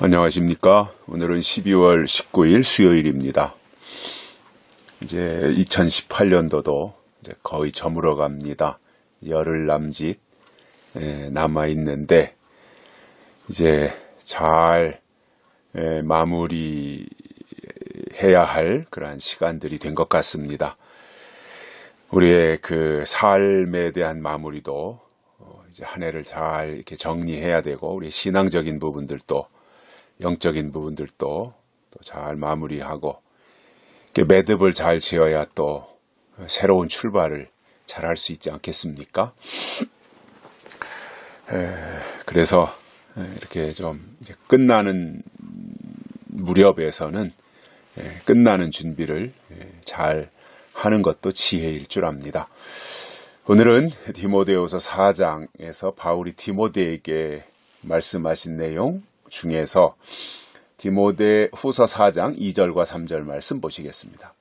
안녕하십니까. 오늘은 12월 19일 수요일입니다. 이제 2018년도도 이제 거의 저물어 갑니다. 열흘 남짓 남아있는데, 이제 잘 마무리해야 할 그러한 시간들이 된 것 같습니다. 우리의 그 삶에 대한 마무리도 이제 한 해를 잘 이렇게 정리해야 되고, 우리 신앙적인 부분들도 영적인 부분들도 또 잘 마무리하고 매듭을 잘 지어야 또 새로운 출발을 잘 할 수 있지 않겠습니까? 그래서 이렇게 좀 이제 끝나는 무렵에서는 끝나는 준비를 잘 하는 것도 지혜일 줄 압니다. 오늘은 디모데후서 4장에서 바울이 디모데에게 말씀하신 내용 중에서 디모데후서 4장 2절과 3절 말씀 보시겠습니다.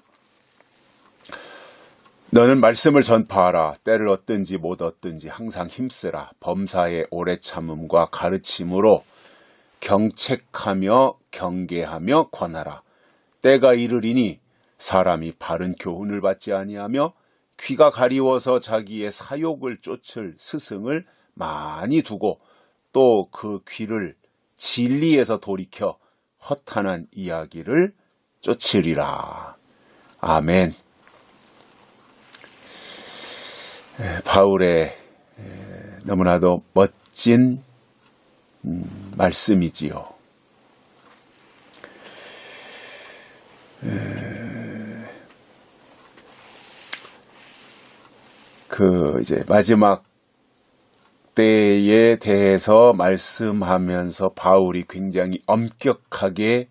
너는 말씀을 전파하라. 때를 얻든지 못 얻든지 항상 힘쓰라. 범사에 오래 참음과 가르침으로 경책하며 경계하며 권하라. 때가 이르리니 사람이 바른 교훈을 받지 아니하며 귀가 가리워서 자기의 사욕을 쫓을 스승을 많이 두고 또 그 귀를 진리에서 돌이켜 허탄한 이야기를 쫓으리라. 아멘. 바울의 너무나도 멋진 말씀이지요. 이제 마지막 때에 대해서 말씀하면서 바울이 굉장히 엄격하게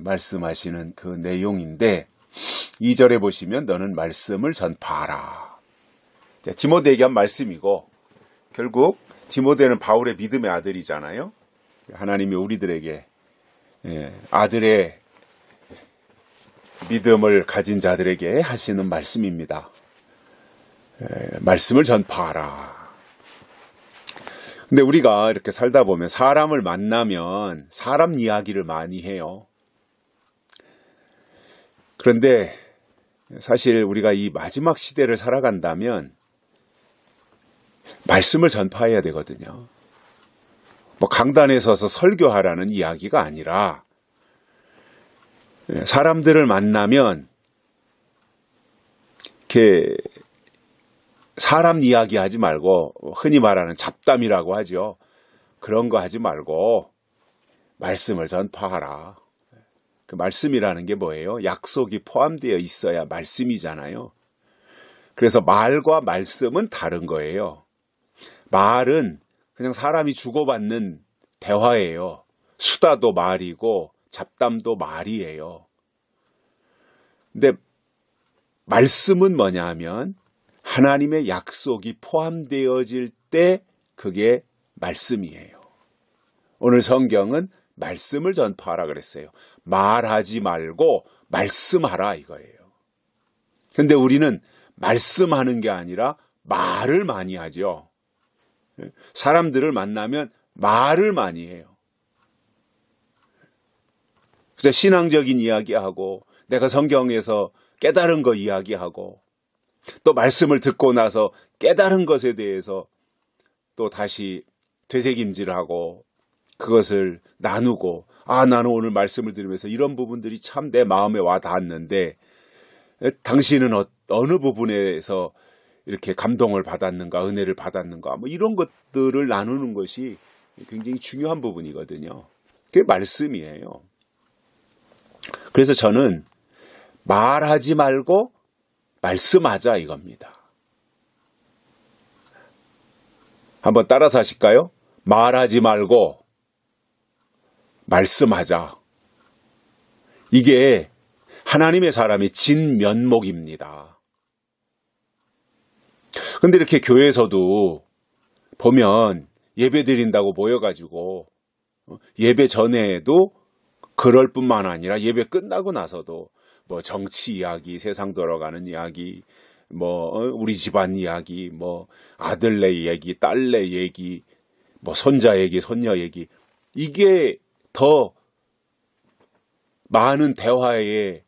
말씀하시는 그 내용인데, 2절에 보시면 너는 말씀을 전파하라. 디모데에게 한 말씀이고, 결국 디모데는 바울의 믿음의 아들이잖아요. 하나님이 우리들에게 아들의 믿음을 가진 자들에게 하시는 말씀입니다. 말씀을 전파하라. 근데 우리가 이렇게 살다 보면 사람을 만나면 사람 이야기를 많이 해요. 그런데 사실 우리가 이 마지막 시대를 살아간다면 말씀을 전파해야 되거든요. 강단에 서서 설교하라는 이야기가 아니라, 사람들을 만나면 이렇게 사람 이야기 하지 말고, 흔히 말하는 잡담이라고 하죠. 그런 거 하지 말고 말씀을 전파하라. 그 말씀이라는 게 뭐예요? 약속이 포함되어 있어야 말씀이잖아요. 그래서 말과 말씀은 다른 거예요. 말은 그냥 사람이 주고받는 대화예요. 수다도 말이고 잡담도 말이에요. 근데 말씀은 뭐냐 하면 하나님의 약속이 포함되어질 때 그게 말씀이에요. 오늘 성경은 말씀을 전파하라 그랬어요. 말하지 말고 말씀하라 이거예요. 근데 우리는 말씀하는 게 아니라 말을 많이 하죠. 사람들을 만나면 말을 많이 해요. 그래서 신앙적인 이야기하고, 내가 성경에서 깨달은 거 이야기하고, 또 말씀을 듣고 나서 깨달은 것에 대해서 또 다시 되새김질하고 그것을 나누고, 나는 오늘 말씀을 들으면서 이런 부분들이 참 내 마음에 와 닿았는데 당신은 어느 부분에서 이렇게 감동을 받았는가, 은혜를 받았는가, 이런 것들을 나누는 것이 굉장히 중요한 부분이거든요. 그게 말씀이에요. 그래서 저는 말하지 말고 말씀하자 이겁니다. 한번 따라서 하실까요? 말하지 말고 말씀하자. 이게 하나님의 사람의 진면목입니다. 근데 이렇게 교회에서도 보면 예배 드린다고 모여가지고 예배 전에도 그럴 뿐만 아니라 예배 끝나고 나서도 정치 이야기, 세상 돌아가는 이야기, 우리 집안 이야기, 아들네 얘기, 딸네 얘기, 손자 얘기, 손녀 얘기, 이게 더 많은 대화의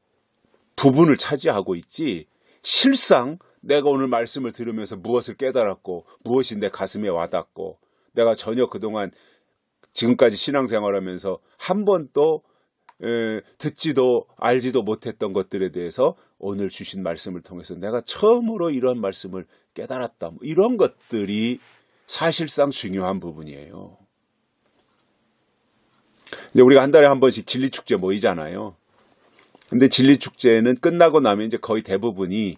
부분을 차지하고 있지, 실상 내가 오늘 말씀을 들으면서 무엇을 깨달았고 무엇이 내 가슴에 와닿고 내가 전혀 그동안 지금까지 신앙생활하면서 한 번도 듣지도 알지도 못했던 것들에 대해서 오늘 주신 말씀을 통해서 내가 처음으로 이런 말씀을 깨달았다, 이런 것들이 사실상 중요한 부분이에요. 이제 우리가 한 달에 한 번씩 진리축제 모이잖아요. 근데 진리축제는 끝나고 나면 이제 거의 대부분이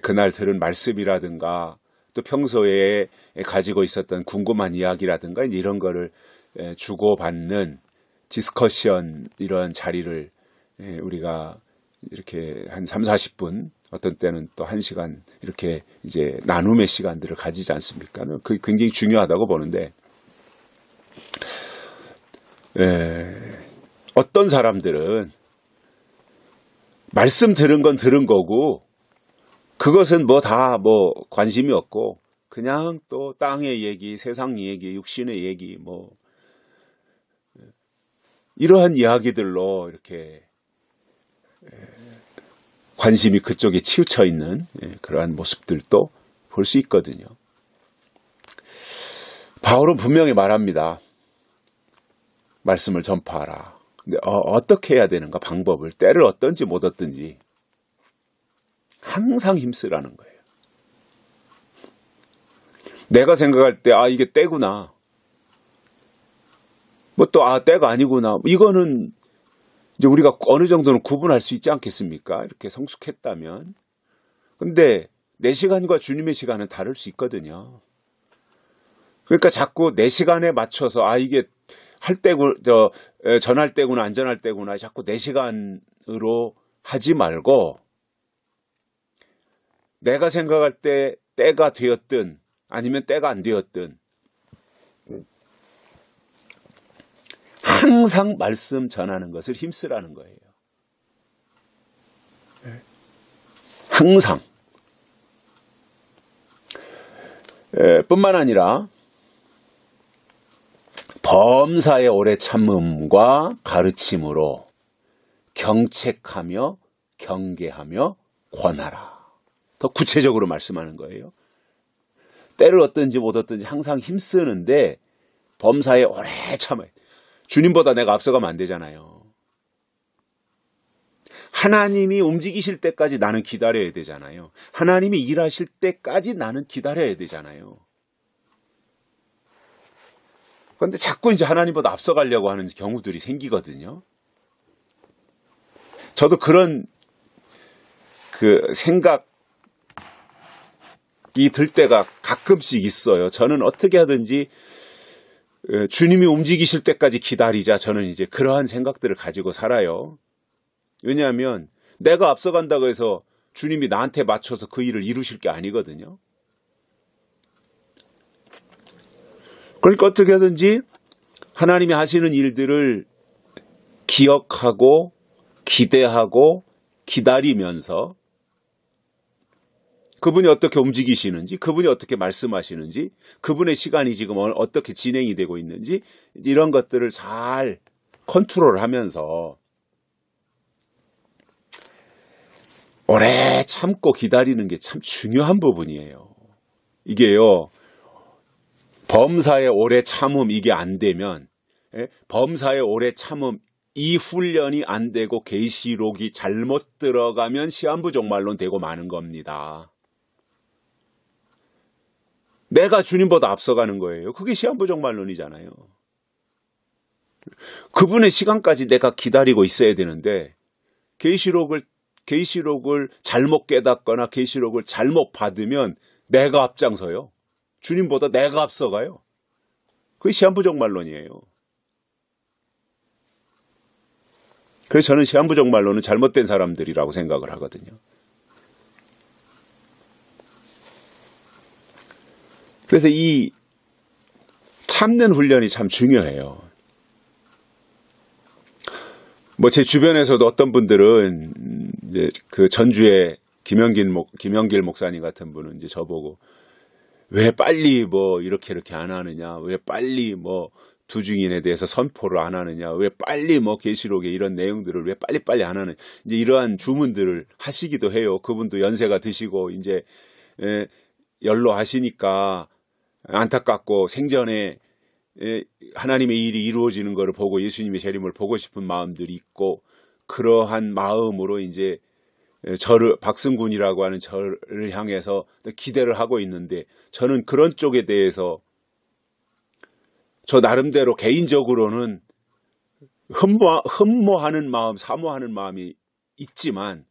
그날 들은 말씀이라든가 또 평소에 가지고 있었던 궁금한 이야기라든가 이제 이런 거를 주고받는 디스커션, 이런 자리를 우리가 이렇게 한 3, 40분, 어떤 때는 또 1시간 이렇게 이제 나눔의 시간들을 가지지 않습니까? 그게 굉장히 중요하다고 보는데, 어떤 사람들은 말씀 들은 건 들은 거고 그것은 다 관심이 없고 그냥 또 땅의 얘기, 세상 얘기, 육신의 얘기 이러한 이야기들로 이렇게 관심이 그쪽에 치우쳐 있는 그러한 모습들도 볼 수 있거든요. 바울은 분명히 말합니다. 말씀을 전파하라. 근데 어떻게 해야 되는가, 방법을, 때를 어떤지 못 어떤지 항상 힘쓰라는 거예요. 내가 생각할 때 이게 때구나, 때가 아니구나, 이거는 이제 우리가 어느 정도는 구분할 수 있지 않겠습니까? 이렇게 성숙했다면. 근데 내 시간과 주님의 시간은 다를 수 있거든요. 그러니까 자꾸 내 시간에 맞춰서 이게 전할 때구나 안 전할 때구나 자꾸 내 시간으로 하지 말고, 내가 생각할 때 때가 되었든 아니면 때가 안 되었든 항상 말씀 전하는 것을 힘쓰라는 거예요. 항상. 뿐만 아니라 범사의 오래 참음과 가르침으로 경책하며 경계하며 권하라. 더 구체적으로 말씀하는 거예요. 때를 어떤지 못 어떤지 항상 힘쓰는데 범사에 오래 참아요. 주님보다 내가 앞서가면 안 되잖아요. 하나님이 움직이실 때까지 나는 기다려야 되잖아요. 하나님이 일하실 때까지 나는 기다려야 되잖아요. 그런데 자꾸 이제 하나님보다 앞서가려고 하는 경우들이 생기거든요. 저도 그런 생각이 들 때가 가끔씩 있어요. 저는 어떻게 하든지 주님이 움직이실 때까지 기다리자, 저는 이제 그러한 생각들을 가지고 살아요. 왜냐하면 내가 앞서간다고 해서 주님이 나한테 맞춰서 그 일을 이루실 게 아니거든요. 그러니까 어떻게 하든지 하나님이 하시는 일들을 기억하고 기대하고 기다리면서 그분이 어떻게 움직이시는지, 그분이 어떻게 말씀하시는지, 그분의 시간이 지금 어떻게 진행이 되고 있는지, 이런 것들을 잘 컨트롤하면서 오래 참고 기다리는 게 참 중요한 부분이에요. 이게요, 범사의 오래 참음 이게 안 되면, 범사의 오래 참음 이 훈련이 안 되고 계시록이 잘못 들어가면 시한부족말론 되고 마는 겁니다. 내가 주님보다 앞서가는 거예요. 그게 시한부족말론이잖아요. 그분의 시간까지 내가 기다리고 있어야 되는데 계시록을 잘못 깨닫거나 계시록을 잘못 받으면 내가 앞장서요. 주님보다 내가 앞서가요. 그게 시한부족말론이에요. 그래서 저는 시한부족말론은 잘못된 사람들이라고 생각을 하거든요. 그래서 이 참는 훈련이 참 중요해요. 제 주변에서도 어떤 분들은 이제 그 전주에 김영길 목사님 같은 분은 이제 저보고 왜 빨리 이렇게 안 하느냐, 왜 빨리 두 증인에 대해서 선포를 안 하느냐, 왜 빨리 뭐 계시록에 이런 내용들을 왜 빨리빨리 안 하느냐, 이제 이러한 주문들을 하시기도 해요. 그분도 연세가 드시고 이제 연로하시니까 안타깝고 생전에 하나님의 일이 이루어지는 것을 보고 예수님의 재림을 보고 싶은 마음들이 있고, 그러한 마음으로 이제 박승군이라고 하는 저를 향해서 기대를 하고 있는데, 저는 그런 쪽에 대해서 저 나름대로 개인적으로는 흠모하는 마음, 사모하는 마음이 있지만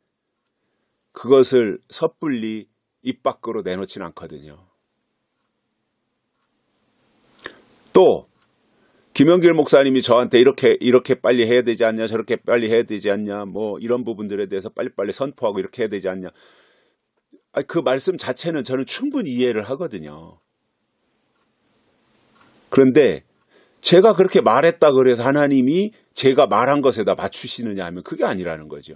그것을 섣불리 입 밖으로 내놓지는 않거든요. 또 김영길 목사님이 저한테 이렇게 빨리 해야 되지 않냐, 저렇게 빨리 해야 되지 않냐, 뭐 이런 부분들에 대해서 빨리빨리 선포하고 이렇게 해야 되지 않냐, 그 말씀 자체는 저는 충분히 이해를 하거든요. 그런데 제가 그렇게 말했다 그래서 하나님이 제가 말한 것에다 맞추시느냐 하면 그게 아니라는 거죠.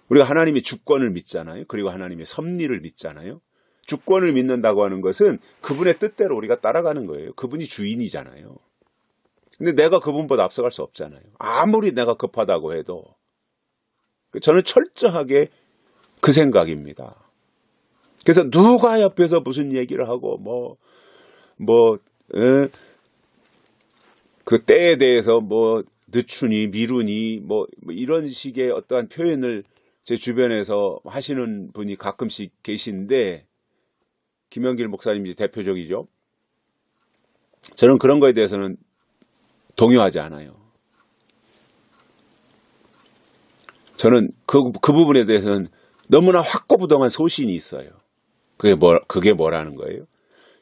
우리가 하나님의 주권을 믿잖아요. 그리고 하나님의 섭리를 믿잖아요. 주권을 믿는다고 하는 것은 그분의 뜻대로 우리가 따라가는 거예요. 그분이 주인이잖아요. 근데 내가 그분보다 앞서갈 수 없잖아요. 아무리 내가 급하다고 해도. 저는 철저하게 그 생각입니다. 그래서 누가 옆에서 무슨 얘기를 하고 그 때에 대해서 뭐 늦추니 미루니 뭐 이런 식의 어떠한 표현을 제 주변에서 하시는 분이 가끔씩 계신데, 김영길 목사님이 대표적이죠. 저는 그런 거에 대해서는 동요하지 않아요. 저는 그 부분에 대해서는 너무나 확고부동한 소신이 있어요. 그게 뭐라는 거예요?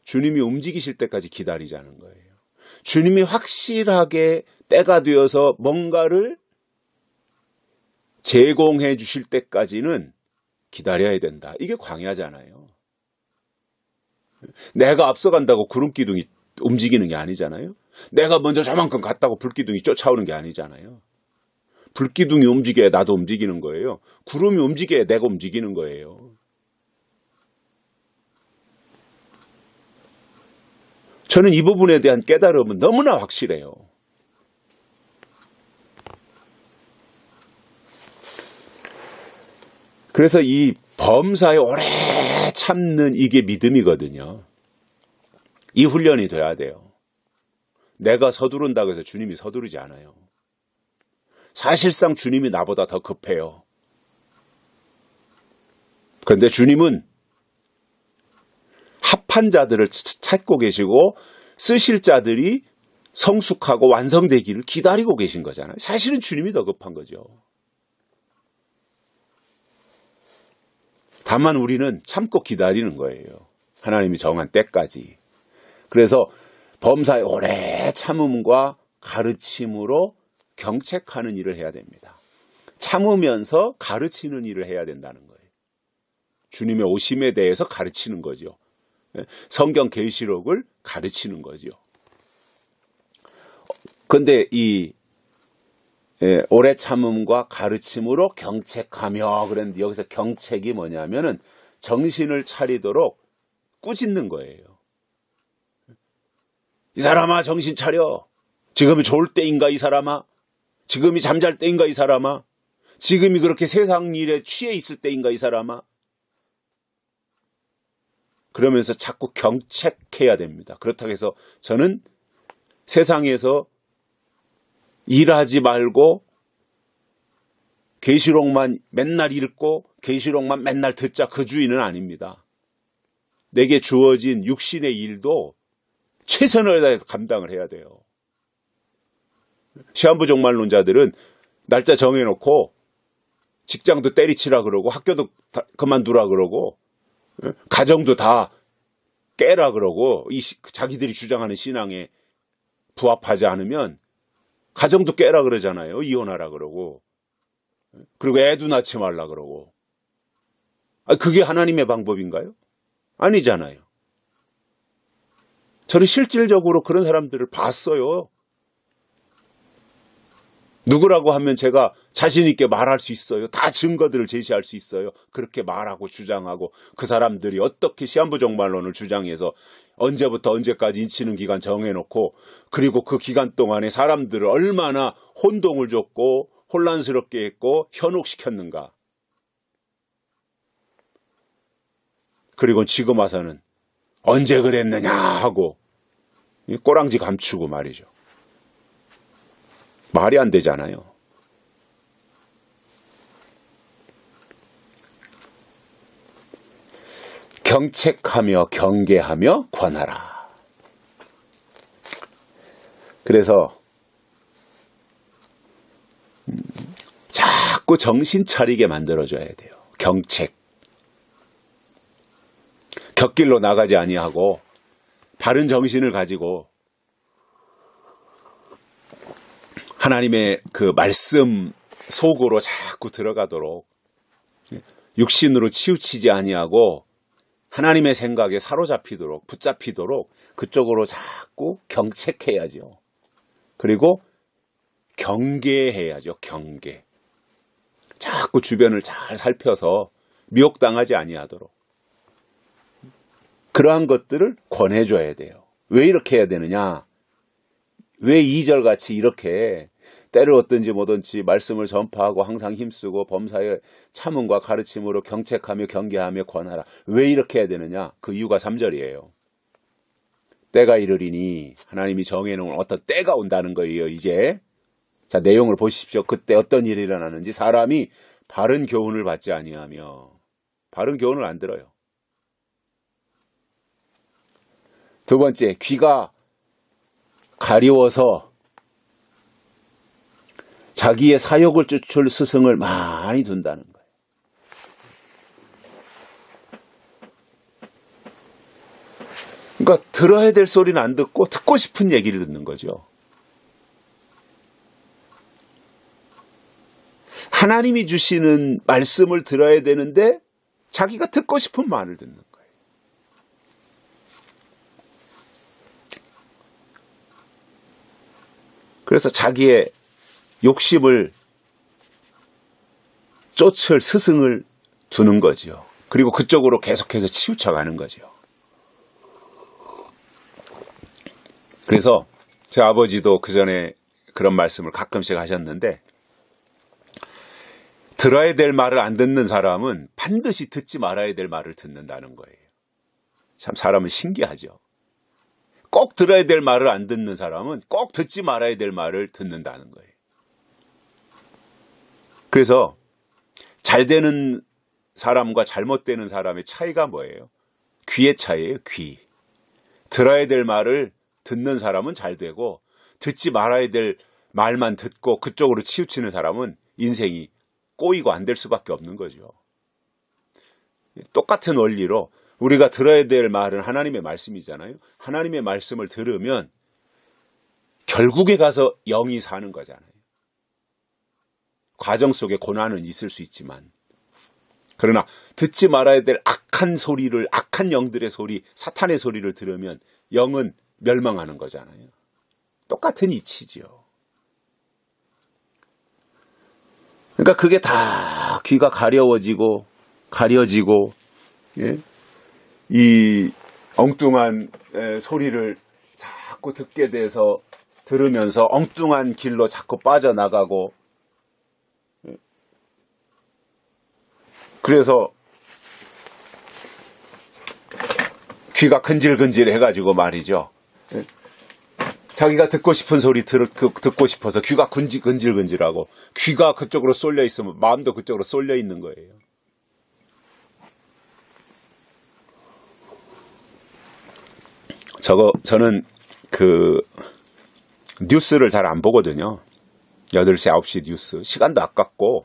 주님이 움직이실 때까지 기다리자는 거예요. 주님이 확실하게 때가 되어서 뭔가를 제공해 주실 때까지는 기다려야 된다. 이게 광야잖아요. 내가 앞서간다고 구름기둥이 움직이는 게 아니잖아요. 내가 먼저 저만큼 갔다고 불기둥이 쫓아오는 게 아니잖아요. 불기둥이 움직여야 나도 움직이는 거예요. 구름이 움직여야 내가 움직이는 거예요. 저는 이 부분에 대한 깨달음은 너무나 확실해요. 그래서 이 범사에 오래 참는 이게 믿음이거든요. 이 훈련이 돼야 돼요. 내가 서두른다고 해서 주님이 서두르지 않아요. 사실상 주님이 나보다 더 급해요. 그런데 주님은 합한 자들을 찾고 계시고 쓰실 자들이 성숙하고 완성되기를 기다리고 계신 거잖아요. 사실은 주님이 더 급한 거죠. 다만 우리는 참고 기다리는 거예요. 하나님이 정한 때까지. 그래서 범사의 오래 참음과 가르침으로 경책하는 일을 해야 됩니다. 참으면서 가르치는 일을 해야 된다는 거예요. 주님의 오심에 대해서 가르치는 거죠. 성경 계시록을 가르치는 거죠. 그런데 이 오래 참음과 가르침으로 경책하며, 그랬는데 여기서 경책이 뭐냐면은 정신을 차리도록 꾸짖는 거예요. 이 사람아 정신 차려. 지금이 좋을 때인가 이 사람아? 지금이 잠잘 때인가 이 사람아? 지금이 그렇게 세상 일에 취해 있을 때인가 이 사람아? 그러면서 자꾸 경책해야 됩니다. 그렇다고 해서 저는 세상에서 일하지 말고 계시록만 맨날 읽고 계시록만 맨날 듣자, 그 주의는 아닙니다. 내게 주어진 육신의 일도 최선을 다해서 감당을 해야 돼요. 시한부 종말론자들은 날짜 정해놓고 직장도 때리치라 그러고 학교도 그만두라 그러고 가정도 다 깨라 그러고, 자기들이 주장하는 신앙에 부합하지 않으면 가정도 깨라 그러잖아요. 이혼하라 그러고. 그리고 애도 낳지 말라 그러고. 그게 하나님의 방법인가요? 아니잖아요. 저는 실질적으로 그런 사람들을 봤어요. 누구라고 하면 제가 자신 있게 말할 수 있어요. 다 증거들을 제시할 수 있어요. 그렇게 말하고 주장하고 그 사람들이 어떻게 시한부 종말론을 주장해서 언제부터 언제까지 인치는 기간 정해놓고 그리고 그 기간 동안에 사람들을 얼마나 혼동을 줬고 혼란스럽게 했고 현혹시켰는가. 그리고 지금 와서는 언제 그랬느냐 하고 꼬랑지 감추고 말이죠. 말이 안 되잖아요. 경책하며 경계하며 권하라. 그래서 자꾸 정신 차리게 만들어줘야 돼요. 경책. 곁길로 나가지 아니하고 바른 정신을 가지고 하나님의 그 말씀 속으로 자꾸 들어가도록 육신으로 치우치지 아니하고 하나님의 생각에 사로잡히도록 붙잡히도록 그쪽으로 자꾸 경책해야죠. 그리고 경계해야죠. 경계. 자꾸 주변을 잘 살펴서 미혹당하지 아니하도록 그러한 것들을 권해줘야 돼요. 왜 이렇게 해야 되느냐? 왜 2절같이 이렇게 때를 얻든지 뭐든지 말씀을 전파하고 항상 힘쓰고 범사에 참음과 가르침으로 경책하며 경계하며 권하라. 왜 이렇게 해야 되느냐? 그 이유가 3절이에요. 때가 이르리니 하나님이 정해놓은 어떤 때가 온다는 거예요. 이제 자 내용을 보십시오. 그때 어떤 일이 일어나는지 사람이 바른 교훈을 받지 아니하며 바른 교훈을 안 들어요. 두 번째, 귀가 가리워서 자기의 사욕을 쫓을 스승을 많이 둔다는 거예요. 그러니까 들어야 될 소리는 안 듣고 듣고 싶은 얘기를 듣는 거죠. 하나님이 주시는 말씀을 들어야 되는데 자기가 듣고 싶은 말을 듣는 거예요. 그래서 자기의 욕심을 쫓을 스승을 두는 거죠. 그리고 그쪽으로 계속해서 치우쳐가는 거죠. 그래서 제 아버지도 그 전에 그런 말씀을 가끔씩 하셨는데 들어야 될 말을 안 듣는 사람은 반드시 듣지 말아야 될 말을 듣는다는 거예요. 참 사람은 신기하죠. 꼭 들어야 될 말을 안 듣는 사람은 꼭 듣지 말아야 될 말을 듣는다는 거예요. 그래서 잘 되는 사람과 잘못되는 사람의 차이가 뭐예요? 귀의 차이예요. 귀. 들어야 될 말을 듣는 사람은 잘 되고 듣지 말아야 될 말만 듣고 그쪽으로 치우치는 사람은 인생이 꼬이고 안 될 수밖에 없는 거죠. 똑같은 원리로 우리가 들어야 될 말은 하나님의 말씀이잖아요. 하나님의 말씀을 들으면 결국에 가서 영이 사는 거잖아요. 과정 속에 고난은 있을 수 있지만 그러나 듣지 말아야 될 악한 소리를 악한 영들의 소리, 사탄의 소리를 들으면 영은 멸망하는 거잖아요. 똑같은 이치죠. 그러니까 그게 다 귀가 가려지고 예? 이 엉뚱한 소리를 자꾸 듣게 돼서 들으면서 엉뚱한 길로 자꾸 빠져나가고 그래서 귀가 근질근질 해가지고 말이죠. 자기가 듣고 싶은 소리 듣고 싶어서 귀가 근질근질하고 귀가 그쪽으로 쏠려 있으면 마음도 그쪽으로 쏠려 있는 거예요. 저는 그 뉴스를 잘 안 보거든요. 8시, 9시 뉴스. 시간도 아깝고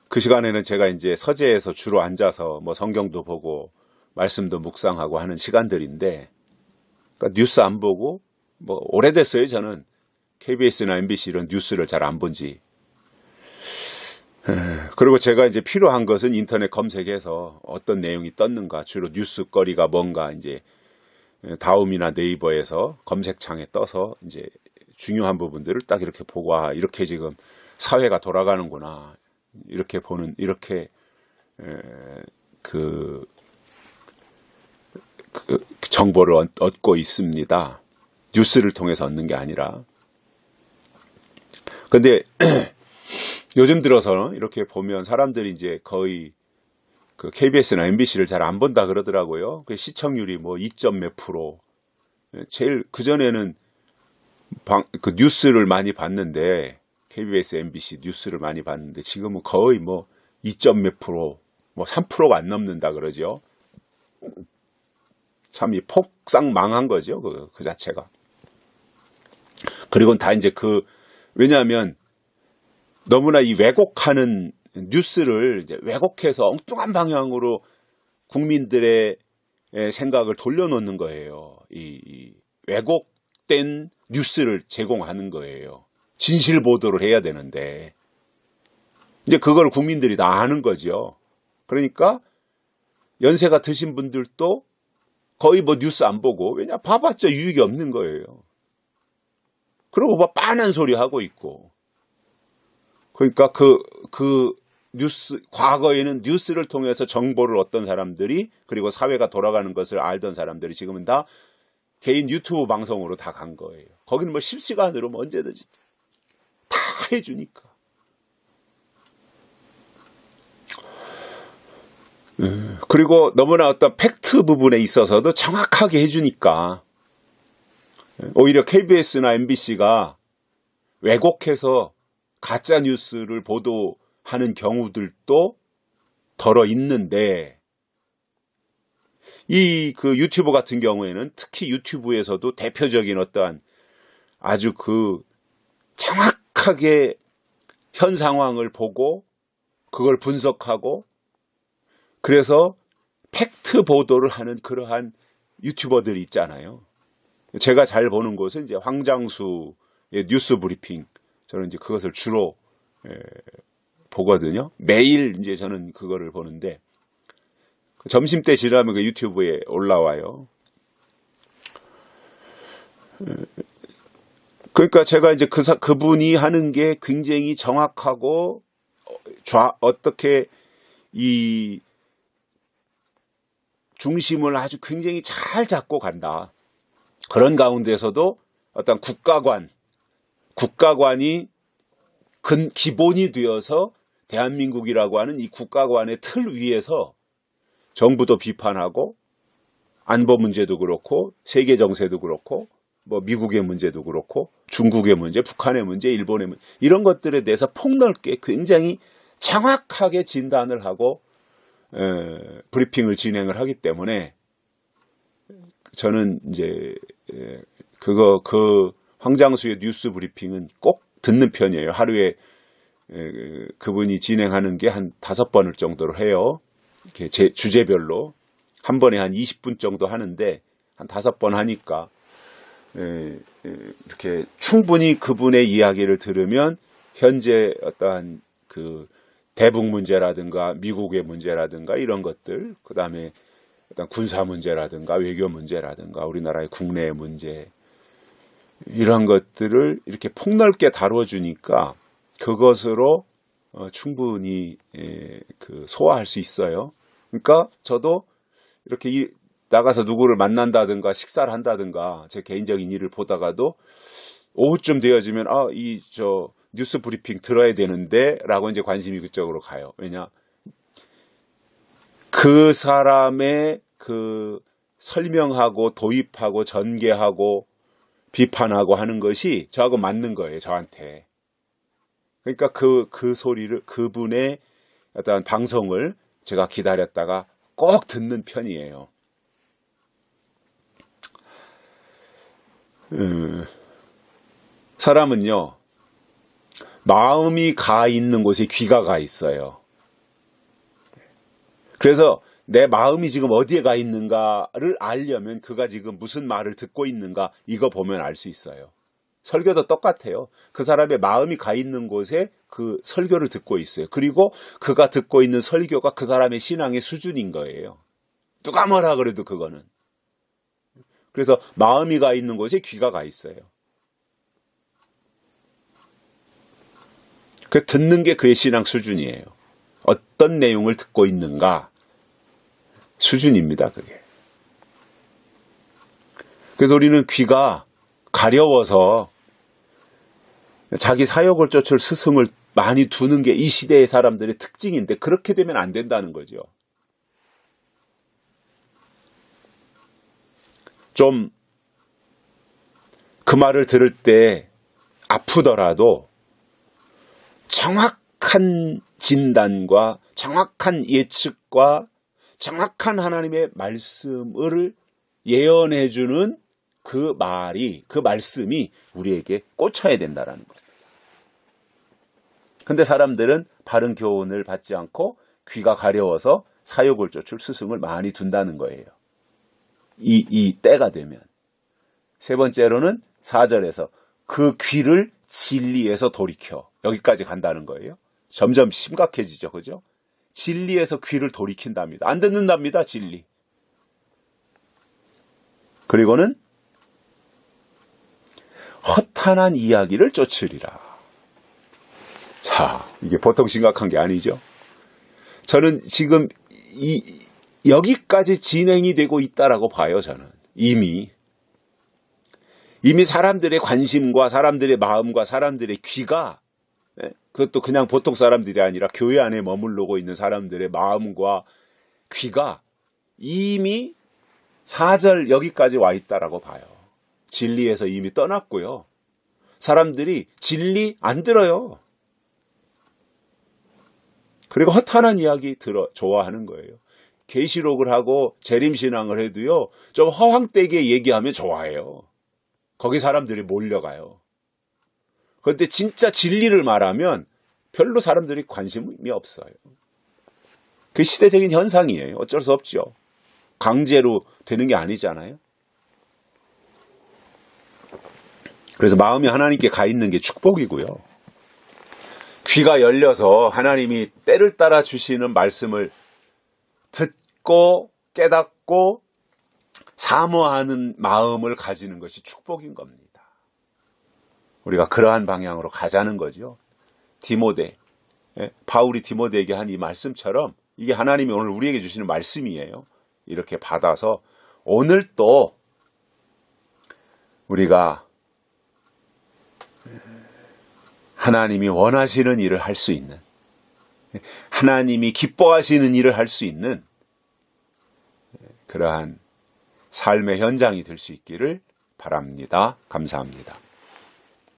그 시간에는 제가 이제 서재에서 주로 앉아서 뭐 성경도 보고 말씀도 묵상하고 하는 시간들인데 그러니까 뉴스 안 보고 뭐 오래됐어요. 저는 KBS나 MBC 이런 뉴스를 잘 안 본지. 그리고 제가 이제 필요한 것은 인터넷 검색해서 어떤 내용이 떴는가 주로 뉴스거리가 뭔가 이제 다음이나 네이버에서 검색창에 떠서 이제 중요한 부분들을 딱 이렇게 보고 아 이렇게 지금 사회가 돌아가는구나 이렇게 보는 이렇게 그 정보를 얻고 있습니다. 뉴스를 통해서 얻는 게 아니라. 근데 요즘 들어서 이렇게 보면 사람들이 이제 거의 그 KBS나 MBC를 잘 안 본다 그러더라고요. 그 시청률이 뭐 2점 몇 프로. 제일 그전에는 그 뉴스를 많이 봤는데, KBS, MBC 뉴스를 많이 봤는데, 지금은 거의 뭐 2점 몇 프로, 뭐 3%가 안 넘는다 그러죠. 참 이 폭삭 망한 거죠. 그 자체가. 그리고 다 이제 왜냐하면 너무나 이 왜곡하는 뉴스를 이제 왜곡해서 엉뚱한 방향으로 국민들의 생각을 돌려놓는 거예요. 이 왜곡된 뉴스를 제공하는 거예요. 진실 보도를 해야 되는데 이제 그걸 국민들이 다 아는 거죠. 그러니까 연세가 드신 분들도 거의 뭐 뉴스 안 보고, 왜냐 봐봤자 유익이 없는 거예요. 그리고 뭐 빤한 소리 하고 있고. 그러니까 과거에는 뉴스를 통해서 정보를 얻던 사람들이, 그리고 사회가 돌아가는 것을 알던 사람들이 지금은 다 개인 유튜브 방송으로 다 간 거예요. 거기는 뭐 실시간으로 뭐 언제든지 다 해주니까. 그리고 너무나 어떤 팩트 부분에 있어서도 정확하게 해주니까 오히려 KBS나 MBC가 왜곡해서 가짜 뉴스를 보도하는 경우들도 덜어 있는데, 그 유튜브 같은 경우에는 특히 유튜브에서도 대표적인 어떠한 아주 정확하게 현 상황을 보고 그걸 분석하고, 그래서 팩트 보도를 하는 그러한 유튜버들이 있잖아요. 제가 잘 보는 곳은 이제 황장수의 뉴스 브리핑, 저는 이제 그것을 주로 보거든요. 매일 이제 저는 그거를 보는데, 점심 때 지나면 그 유튜브에 올라와요. 그러니까 제가 이제 그분이 하는 게 굉장히 정확하고 어떻게 이 중심을 아주 굉장히 잘 잡고 간다. 그런 가운데서도 어떤 국가관이 기본이 되어서 대한민국이라고 하는 이 국가관의 틀 위에서 정부도 비판하고, 안보 문제도 그렇고, 세계 정세도 그렇고, 뭐 미국의 문제도 그렇고, 중국의 문제, 북한의 문제, 일본의 문제, 이런 것들에 대해서 폭넓게 굉장히 정확하게 진단을 하고 브리핑을 진행을 하기 때문에, 저는 이제 황장수의 뉴스 브리핑은 꼭 듣는 편이에요. 하루에 그분이 진행하는 게 한 5번을 정도로 해요. 이렇게 주제별로 한 번에 한 20분 정도 하는데 한 5번 하니까 이렇게 충분히 그분의 이야기를 들으면 현재 어떠한 대북 문제라든가 미국의 문제라든가 이런 것들, 그 다음에 어떤 군사 문제라든가 외교 문제라든가 우리나라의 국내의 문제, 이런 것들을 이렇게 폭넓게 다뤄주니까 그것으로 충분히 소화할 수 있어요. 그러니까 저도 이렇게 나가서 누구를 만난다든가 식사를 한다든가 제 개인적인 일을 보다가도 오후쯤 되어지면 뉴스 브리핑 들어야 되는데 라고 이제 관심이 그쪽으로 가요. 왜냐? 그 사람의 설명하고 도입하고 전개하고 비판하고 하는 것이 저하고 맞는 거예요, 저한테. 그러니까 그 소리를, 그분의 어떤 방송을 제가 기다렸다가 꼭 듣는 편이에요. 사람은요, 마음이 가 있는 곳에 귀가 가 있어요. 그래서 내 마음이 지금 어디에 가 있는가를 알려면 그가 지금 무슨 말을 듣고 있는가, 이거 보면 알 수 있어요. 설교도 똑같아요. 그 사람의 마음이 가 있는 곳에 그 설교를 듣고 있어요. 그리고 그가 듣고 있는 설교가 그 사람의 신앙의 수준인 거예요. 누가 뭐라 그래도 그거는. 그래서 마음이 가 있는 곳에 귀가 가 있어요. 그 듣는 게 그의 신앙 수준이에요. 어떤 내용을 듣고 있는가 수준입니다, 그게. 그래서 우리는 귀가 가려워서 자기 사욕을 쫓을 스승을 많이 두는 게 이 시대의 사람들의 특징인데 그렇게 되면 안 된다는 거죠. 좀 그 말을 들을 때 아프더라도 정확한 진단과 정확한 예측과 정확한 하나님의 말씀을 예언해주는 그 말이, 그 말씀이 우리에게 꽂혀야 된다는 거예요. 근데 사람들은 바른 교훈을 받지 않고 귀가 가려워서 사욕을 쫓을 스승을 많이 둔다는 거예요. 이 때가 되면. 세 번째로는 4절에서 그 귀를 진리에서 돌이켜. 여기까지 간다는 거예요. 점점 심각해지죠. 그죠? 진리에서 귀를 돌이킨답니다. 안 듣는답니다. 진리. 그리고는 허탄한 이야기를 쫓으리라. 자, 이게 보통 심각한 게 아니죠. 저는 지금 여기까지 진행이 되고 있다라고 봐요. 저는 이미 사람들의 관심과 사람들의 마음과 사람들의 귀가, 그것도 그냥 보통 사람들이 아니라 교회 안에 머무르고 있는 사람들의 마음과 귀가 이미 4절 여기까지 와 있다라고 봐요. 진리에서 이미 떠났고요. 사람들이 진리 안 들어요. 그리고 허탄한 이야기 좋아하는 거예요. 계시록을 하고 재림신앙을 해도요, 좀 허황되게 얘기하면 좋아해요. 거기 사람들이 몰려가요. 그런데 진짜 진리를 말하면 별로 사람들이 관심이 없어요. 그 시대적인 현상이에요. 어쩔 수 없죠. 강제로 되는 게 아니잖아요. 그래서 마음이 하나님께 가 있는 게 축복이고요. 귀가 열려서 하나님이 때를 따라 주시는 말씀을 듣고 깨닫고 사모하는 마음을 가지는 것이 축복인 겁니다. 우리가 그러한 방향으로 가자는 거죠. 디모데, 바울이 디모데에게 한 이 말씀처럼 이게 하나님이 오늘 우리에게 주시는 말씀이에요. 이렇게 받아서 오늘 또 우리가 하나님이 원하시는 일을 할 수 있는, 하나님이 기뻐하시는 일을 할 수 있는 그러한 삶의 현장이 될 수 있기를 바랍니다. 감사합니다.